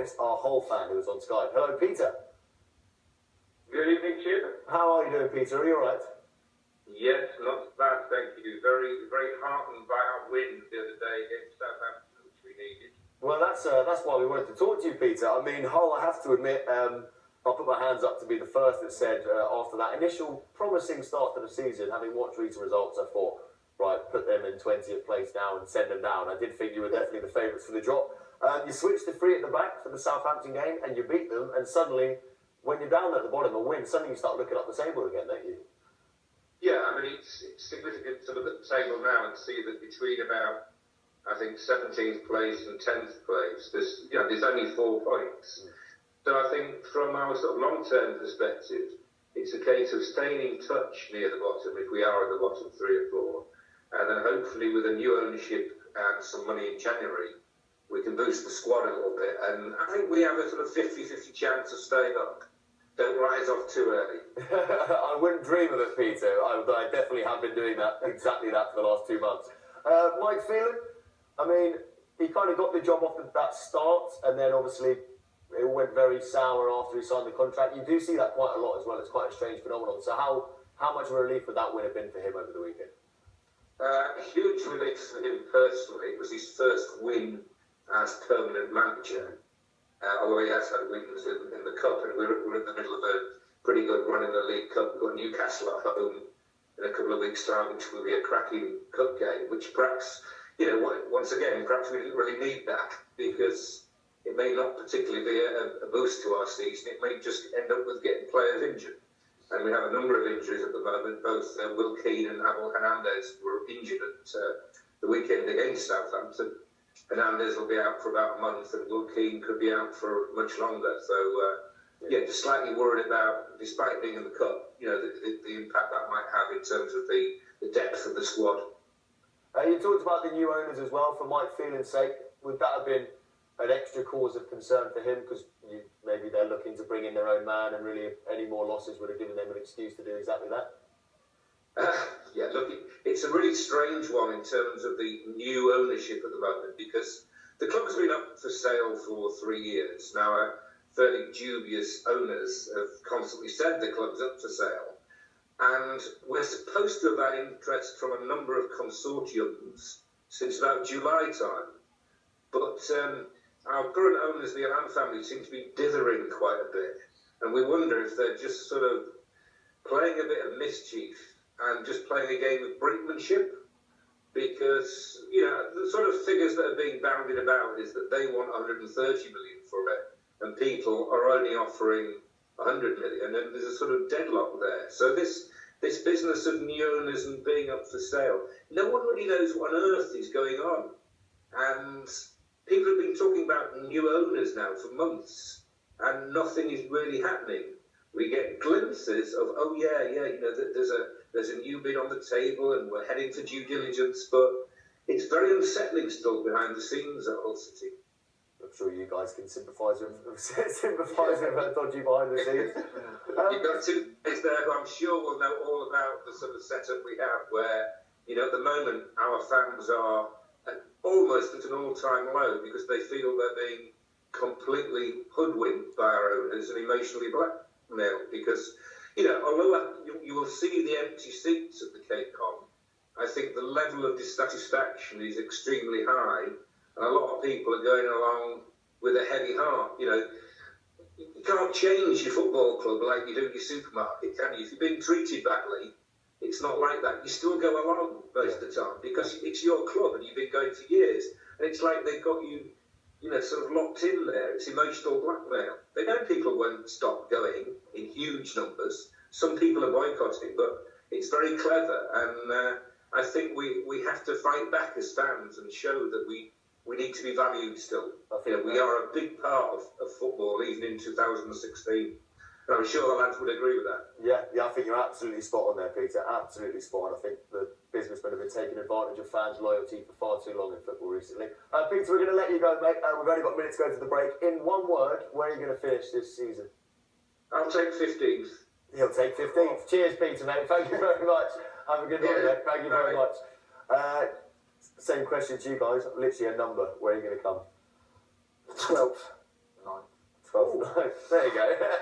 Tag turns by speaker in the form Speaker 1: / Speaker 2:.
Speaker 1: promised, our whole fan who was on Skype. Hello, Peter.
Speaker 2: Good evening, Chip.
Speaker 1: How are you doing, Peter? Are you all right?
Speaker 2: Yes, not bad, thank you. Very, very heartened by our win the other day against Southampton, which we needed.
Speaker 1: Well, that's why we wanted to talk to you, Peter. I mean, Hull, I have to admit, I'll put my hands up to be the first that said after that initial promising start to the season, having watched recent results, I thought, right, put them in 20th place now and send them down. I did think you were definitely the favourites for the drop. You switched to 3 at the back for the Southampton game and you beat them, and suddenly, when you're down at the bottom and win, suddenly you start looking up the table again, don't you?
Speaker 2: Yeah, I mean, it's significant to look at the table now and see that between about, I think, 17th place and 10th place, there's only 4 points. So I think from our sort of long-term perspective, it's a case of staying in touch near the bottom if we are at the bottom 3 or 4. And then hopefully with a new ownership and some money in January, we can boost the squad a little bit. And I think we have a sort of 50-50 chance of staying up. Don't rise off too early.
Speaker 1: I wouldn't dream of it, Peter. I definitely have been doing exactly that for the last 2 months. Mike Phelan, I mean, he kind of got the job off that start, and then obviously it went very sour after he signed the contract. You do see that quite a lot as well. It's quite a strange phenomenon. So how much of a relief would that win have been for him over the weekend?
Speaker 2: Huge relief for him personally. It was his first win as permanent manager. Although he has had wins in the Cup, and we're in the middle of a pretty good run in the League Cup. We've got Newcastle at home in a couple of weeks' time, which will be a cracking Cup game, which perhaps, once again, perhaps we didn't really need that, because it may not particularly be a boost to our season. It may just end up with getting players injured. And we have a number of injuries at the moment. Both Will Keane and Abel Hernandez were injured at the weekend against Southampton. Hernandez will be out for about a month, and Will Keane could be out for much longer. So, just slightly worried about, despite being in the Cup, the impact that might have in terms of the depth of the squad.
Speaker 1: You talked about the new owners as well. For Mike Phelan's sake, would that have been an extra cause of concern for him? Because maybe they're looking to bring in their own man, and really any more losses would have given them an excuse to do exactly that?
Speaker 2: Look, it's a really strange one in terms of the new ownership at the moment, because the club's been up for sale for 3 years. Now, fairly dubious owners have constantly said the club's up for sale. And we're supposed to have had interest from a number of consortiums since about July time. But our current owners, the Allams family, seem to be dithering quite a bit. And we wonder if they're just sort of playing a bit of mischief and just playing a game of brinkmanship, because, the sort of figures that are being bandied about is that they want 130 million for it, and people are only offering 100 million, and there's a sort of deadlock there. So this business of new owners and being up for sale, no one really knows what on earth is going on. And people have been talking about new owners now for months, and nothing is really happening. We get glimpses of, there's a new bid on the table and we're heading for due diligence, but it's very unsettling still behind the scenes at Hull City.
Speaker 1: I'm sure you guys can sympathise with dodgy behind the scenes.
Speaker 2: You've got 2 guys there who I'm sure will know all about the sort of setup we have, where, at the moment our fans are almost at an all-time low because they feel they're being completely hoodwinked by our owners and emotionally blackmailed, because although you will see the empty seats at the KCOM, I think the level of dissatisfaction is extremely high, and a lot of people are going along with a heavy heart. You can't change your football club like you do your supermarket, can you? If you're being treated badly, it's not like that. You still go along most of the time because it's your club and you've been going for years, and it's like they've got you sort of locked in there. It's emotional blackmail. They know people won't stop going in huge numbers. Some people are boycotting, but it's very clever. And I think we have to fight back as fans and show that we need to be valued still. We are a big part of football, even in 2016. And I'm sure the lads would agree with that.
Speaker 1: Yeah, I think you're absolutely spot on there, Peter. Absolutely spot on. I think the businessmen have been taking advantage of fans' loyalty for far too long in football recently. Peter, we're going to let you go, mate. We've only got a minute to go to the break. In one word, where are you going to finish this season?
Speaker 2: I'll take 15th.
Speaker 1: He'll take 15th. Cheers, Peter, mate. Thank you very much. Have a good night, mate. Thank you very much. Same question to you guys. Literally a number. Where are you going to come?
Speaker 3: 12th. 9th.
Speaker 1: Oh, there you go.